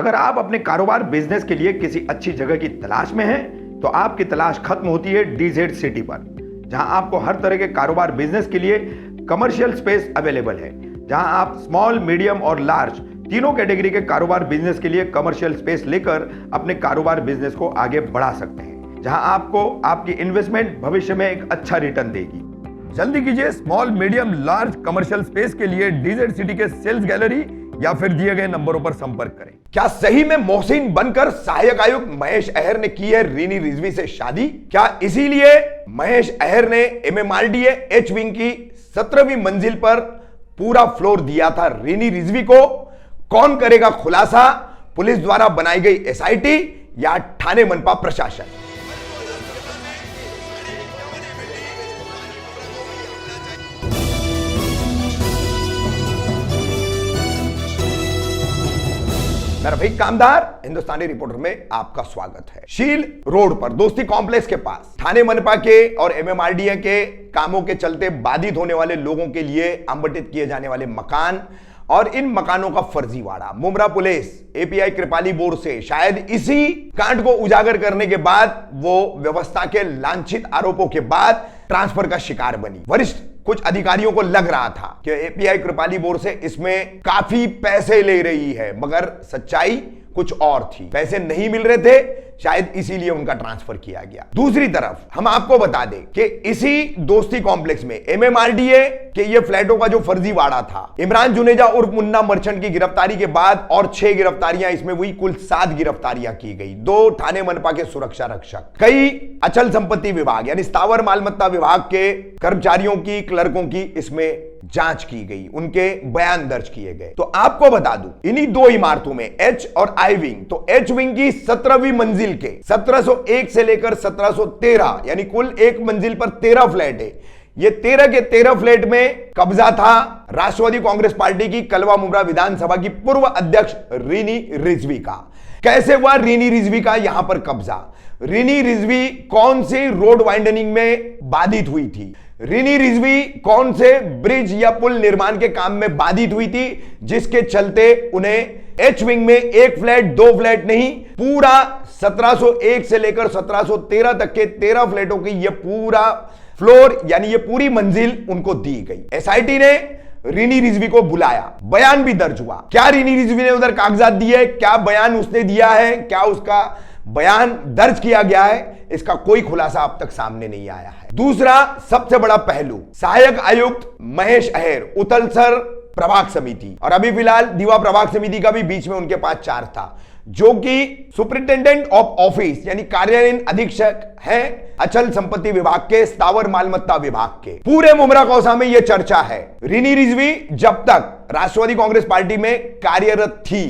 अगर आप अपने कारोबार बिजनेस के लिए किसी अच्छी जगह की तलाश में हैं, तो आपकी तलाश खत्म होती है डीजेड सिटी पर, जहां आपको हर तरह के कारोबार बिजनेस के लिए कमर्शियल स्पेस अवेलेबल है, जहां आप स्मॉल, मीडियम और लार्ज तीनों कैटेगरी के कारोबार बिजनेस के लिए कमर्शियल स्पेस लेकर अपने कारोबार बिजनेस को आगे बढ़ा सकते हैं, जहां आपको आपकी इन्वेस्टमेंट भविष्य में एक अच्छा रिटर्न देगी। जल्दी कीजिए, small, medium, large commercial space के लिए डीजेड सिटी के सेल्स गैलरी या फिर दिए गए नंबरों पर संपर्क करें। क्या सही में मोहसिन बनकर सहायक आयुक्त महेश अय्यर ने की है रीनी रिजवी से शादी? क्या इसीलिए महेश अय्यर ने एमएमआरडीए एच विंग की 17वीं मंजिल पर पूरा फ्लोर दिया था रीनी रिजवी को? कौन करेगा खुलासा? पुलिस द्वारा बनाई गई एसआईटी या ठाणे मनपा प्रशासन? मेरा भाई कामदार हिंदुस्तानी रिपोर्टर में आपका स्वागत है। शील रोड पर दोस्ती कॉम्प्लेक्स के पास ठाणे मनपा के और एमएमआरडीए के कामों के चलते बाधित होने वाले लोगों के लिए आवंटित किए जाने वाले मकान और इन मकानों का फर्जीवाड़ा Mumbra police API Kripali board से शायद इसी कांड को उजागर करने के बाद वो व्यवस्था के लांछित आरोपों के बाद ट्रांसफर का शिकार बनी। वरिष्ठ कुछ अधिकारियों को लग रहा था कि एपीआई कृपाली बोर्ड से इसमें काफी पैसे ले रही है, मगर सच्चाई कुछ और थी। पैसे नहीं मिल रहे थे, शायद इसीलिए उनका ट्रांसफर किया गया। दूसरी तरफ हम आपको बता दें कि इसी दोस्ती कॉम्प्लेक्स में एमएमआरडीए के ये फ्लैटों का जो फर्जीवाड़ा था, इमरान जुनेजा उर्फ मुन्ना मर्चेंट की गिरफ्तारी के बाद और 6 गिरफ्तारियां इसमें हुई, कुल 7 गिरफ्तारियां की गई। 2 ठाणे मनपा के सुरक्षा रक्षक, कई अचल संपत्ति विभाग यानी स्थावर मालमत्ता विभाग के कर्मचारियों की, क्लर्कों की इसमें जांच की गई, उनके बयान दर्ज किए गए। तो आपको बता दूं, इन्हीं 2 इमारतों में एच और आई विंग, तो एच विंग की 17वीं मंजिल के 1701 से लेकर 1713 यानी कुल एक मंजिल पर 13 फ्लैट है। ये 13 के 13 फ्लैट में कब्जा था राष्ट्रवादी कांग्रेस पार्टी की कलवा मुमरा विधानसभा की पूर्व अध्यक्ष रीनी रिजवी का। कैसे हुआ रीनी रिजवी का यहां पर कब्जा? रीनी रिजवी कौन सी रोड वाइंडनिंग में बाधित हुई थी? रीनी रिजवी कौन से ब्रिज या पुल निर्माण के काम में बाधित हुई थी, जिसके चलते उन्हें एच विंग में 1 फ्लैट 2 फ्लैट नहीं, पूरा 1701 से लेकर 1713 तक के 13 फ्लैटों की यह पूरा फ्लोर यानी ये पूरी मंजिल उनको दी गई। एसआईटी ने रीनी रिजवी को बुलाया, बयान भी दर्ज हुआ। क्या रीनी रिजवी ने उधर कागजात दिए? क्या बयान उसने दिया है? क्या उसका बयान दर्ज किया गया है? इसका कोई खुलासा अब तक सामने नहीं आया है। दूसरा सबसे बड़ा पहलू, सहायक आयुक्त महेश अय्यर उतलसर प्रभाग समिति, और अभी फिलहाल दीवा प्रभाग समिति का भी बीच में उनके पास चार्ज था, जो कि सुपरिटेंडेंट ऑफ ऑफिस यानी कार्यालयीन अधीक्षक है अचल संपत्ति विभाग के, स्थावर मालमत्ता विभाग के। पूरे मुमरा कौसा में यह चर्चा है, रीनी रिजवी जब तक राष्ट्रवादी कांग्रेस पार्टी में कार्यरत थी,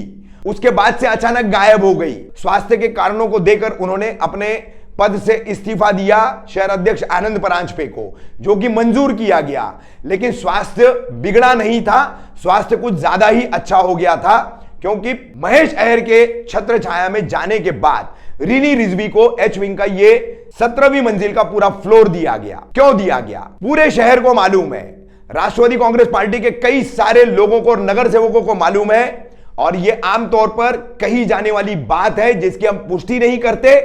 उसके बाद से अचानक गायब हो गई। स्वास्थ्य के कारणों को देकर उन्होंने अपने पद से इस्तीफा दिया शहर अध्यक्ष आनंद परांजपे को, जो कि मंजूर किया गया, लेकिन स्वास्थ्य बिगड़ा नहीं था, स्वास्थ्य कुछ ज्यादा ही अच्छा हो गया था, क्योंकि महेश अय्यर के छत्र छाया में जाने के बाद रीनी रिजवी को एच विंग का ये 17वीं मंजिल का पूरा फ्लोर दिया गया। क्यों दिया गया? पूरे शहर को मालूम है, राष्ट्रवादी कांग्रेस पार्टी के कई सारे लोगों को और नगर सेवकों को मालूम है, और यह आमतौर पर कही जाने वाली बात है जिसकी हम पुष्टि नहीं करते,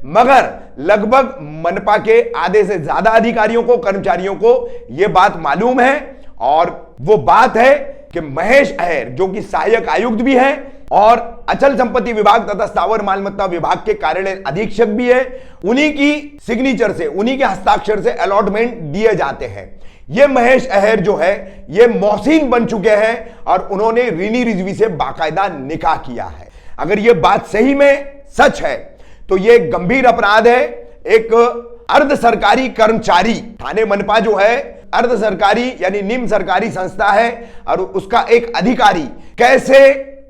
मगर लगभग मनपा के आधे से ज्यादा अधिकारियों को, कर्मचारियों को यह बात मालूम है। और वो बात है कि महेश अय्यर, जो कि सहायक आयुक्त भी है और अचल संपत्ति विभाग तथा स्थावर मालमत्ता विभाग के कार्यालय अधीक्षक भी है, उन्हीं की सिग्नेचर से, उन्हीं के हस्ताक्षर से अलॉटमेंट दिए जाते हैं। ये महेश अय्यर जो है ये मोहसिन बन चुके हैं और उन्होंने रीनी रिजवी से बाकायदा निकाह किया है। अगर ये बात सही में सच है तो ये गंभीर अपराध है। एक अर्ध सरकारी कर्मचारी, ठाणे मनपा जो है अर्ध सरकारी यानी निम्न सरकारी संस्था है, और उसका एक अधिकारी कैसे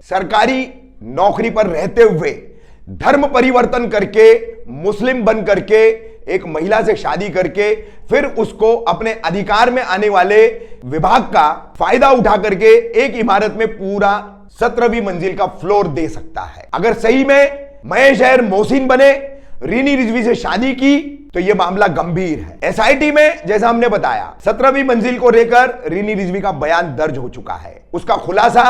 सरकारी नौकरी पर रहते हुए धर्म परिवर्तन करके, मुस्लिम बन करके, एक महिला से शादी करके फिर उसको अपने अधिकार में आने वाले विभाग का फायदा उठा करके एक इमारत में पूरा 17वीं मंजिल का फ्लोर दे सकता है। अगर सही में महेश अय्यर मोहसिन बने, रीनी रिजवी से शादी की, तो यह मामला गंभीर है। एसआईटी में जैसा हमने बताया 17वीं मंजिल को लेकर रीनी रिजवी का बयान दर्ज हो चुका है। उसका खुलासा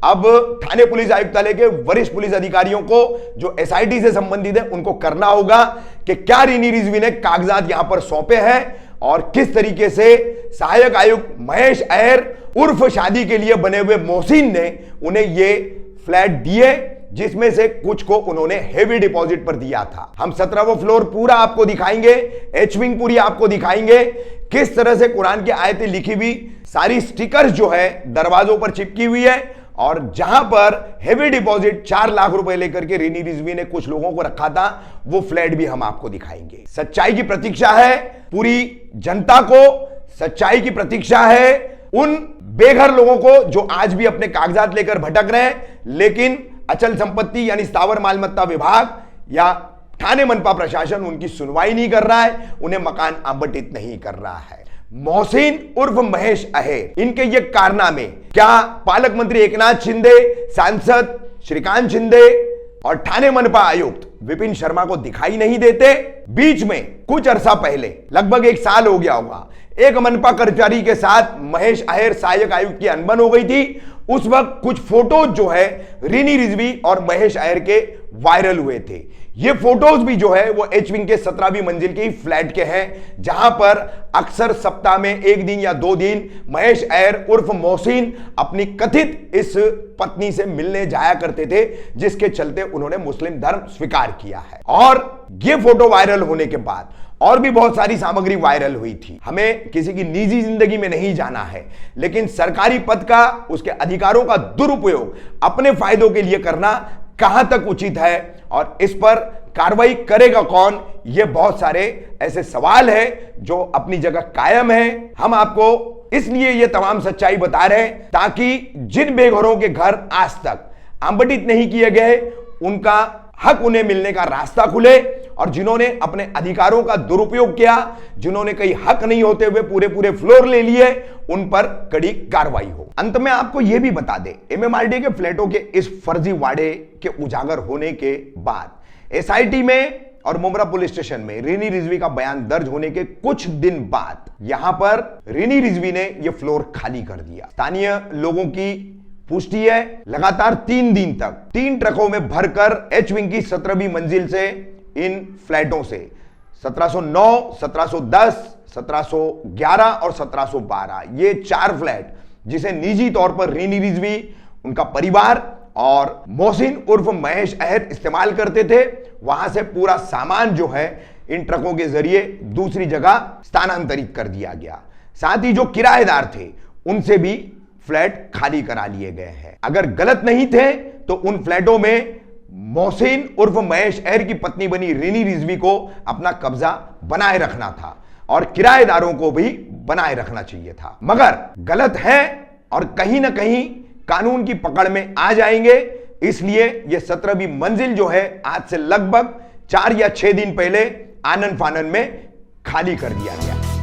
अब थाने पुलिस आयुक्तालय के वरिष्ठ पुलिस अधिकारियों को जो एसआईटी से संबंधित है उनको करना होगा कि क्या रीनी रिजवी ने कागजात यहां पर सौंपे हैं और किस तरीके से सहायक आयुक्त महेश अय्यर उर्फ शादी के लिए बने हुए मोहसिन ने उन्हें ये फ्लैट दिए, जिसमें से कुछ को उन्होंने हेवी डिपॉजिट पर दिया था। हम 17वां फ्लोर पूरा आपको दिखाएंगे, एचविंग पूरी आपको दिखाएंगे, किस तरह से कुरान की आयतें लिखी हुई सारी स्टिकर्स जो है दरवाजों पर चिपकी हुई है, और जहां पर हेवी डिपॉजिट 4 लाख रुपए लेकर के रीनी रिजवी ने कुछ लोगों को रखा था, वो फ्लैट भी हम आपको दिखाएंगे। सच्चाई की प्रतीक्षा है पूरी जनता को, सच्चाई की प्रतीक्षा है उन बेघर लोगों को जो आज भी अपने कागजात लेकर भटक रहे हैं, लेकिन अचल संपत्ति यानी स्थावर मालमत्ता विभाग या थाने मनपा प्रशासन उनकी सुनवाई नहीं कर रहा है, उन्हें मकान आवंटित नहीं कर रहा है। मोहसिन उर्फ महेश अय्यर, इनके ये कारनामे क्या पालक मंत्री एकनाथ शिंदे, सांसद श्रीकांत शिंदे और थाने मनपा आयुक्त विपिन शर्मा को दिखाई नहीं देते? बीच में कुछ अरसा पहले, लगभग 1 साल हो गया होगा, एक मनपा कर्मचारी के साथ महेश अय्यर सहायक आयुक्त की अनबन हो गई थी। उस वक्त कुछ फोटोज जो है रीनी रिजवी और महेश अय्यर के वायरल हुए थे। ये फोटोज भी जो है वो एचविंग के 17वीं मंजिल के ही फ्लैट के हैं, जहां पर अक्सर सप्ताह में 1 दिन या 2 दिन महेश अय्यर उर्फ मोहसिन अपनी कथित इस पत्नी से मिलने जाया करते थे, जिसके चलते उन्होंने मुस्लिम धर्म स्वीकार किया है। और ये फोटो वायरल होने के बाद और भी बहुत सारी सामग्री वायरल हुई थी। हमें किसी की निजी जिंदगी में नहीं जाना है, लेकिन सरकारी पद का, उसके अधिकारों का दुरुपयोग अपने फायदों के लिए करना कहां तक उचित है और इस पर कार्रवाई करेगा कौन, ये बहुत सारे ऐसे सवाल है जो अपनी जगह कायम है। हम आपको इसलिए ये तमाम सच्चाई बता रहे हैं ताकि जिन बेघरों के घर आज तक आवंटित नहीं किए गए, उनका हक उन्हें मिलने का रास्ता खुले, और जिन्होंने अपने अधिकारों का दुरुपयोग किया, जिन्होंने कई हक नहीं होते हुए पूरे फ्लोर ले लिए, उन पर कड़ी कार्रवाई हो। अंत में आपको यह भी बता दें, एमएमआरडीए के फ्लैटों के इस फर्जी वाड़े के उजागर होने के बाद एसआईटी में और मुमरा पुलिस स्टेशन में रीनी रिजवी का बयान दर्ज होने के कुछ दिन बाद यहां पर रीनी रिजवी ने यह फ्लोर खाली कर दिया। स्थानीय लोगों की पुष्टि है, लगातार 3 दिन तक 3 ट्रकों में भरकर एचविंग की 17वीं मंजिल से इन फ्लैटों से 1709, 1710, 1711 और 1712 ये 4 फ्लैट, जिसे निजी तौर पर रीनी रिजवी, उनका परिवार और मोहसिन उर्फ महेश अय्यर इस्तेमाल करते थे, वहां से पूरा सामान जो है इन ट्रकों के जरिए दूसरी जगह स्थानांतरित कर दिया गया। साथ ही जो किराएदार थे उनसे भी फ्लैट खाली करा लिए गए हैं। अगर गलत नहीं थे तो उन फ्लैटों में मोहसिन उर्फ महेश अय्यर की पत्नी बनी रीनी रिजवी को अपना कब्जा बनाए रखना था और किराएदारों को भी बनाए रखना चाहिए था, मगर गलत है और कहीं ना कहीं कानून की पकड़ में आ जाएंगे। इसलिए यह 17वीं मंजिल जो है आज से लगभग 4 या 6 दिन पहले आनन फानन में खाली कर दिया गया।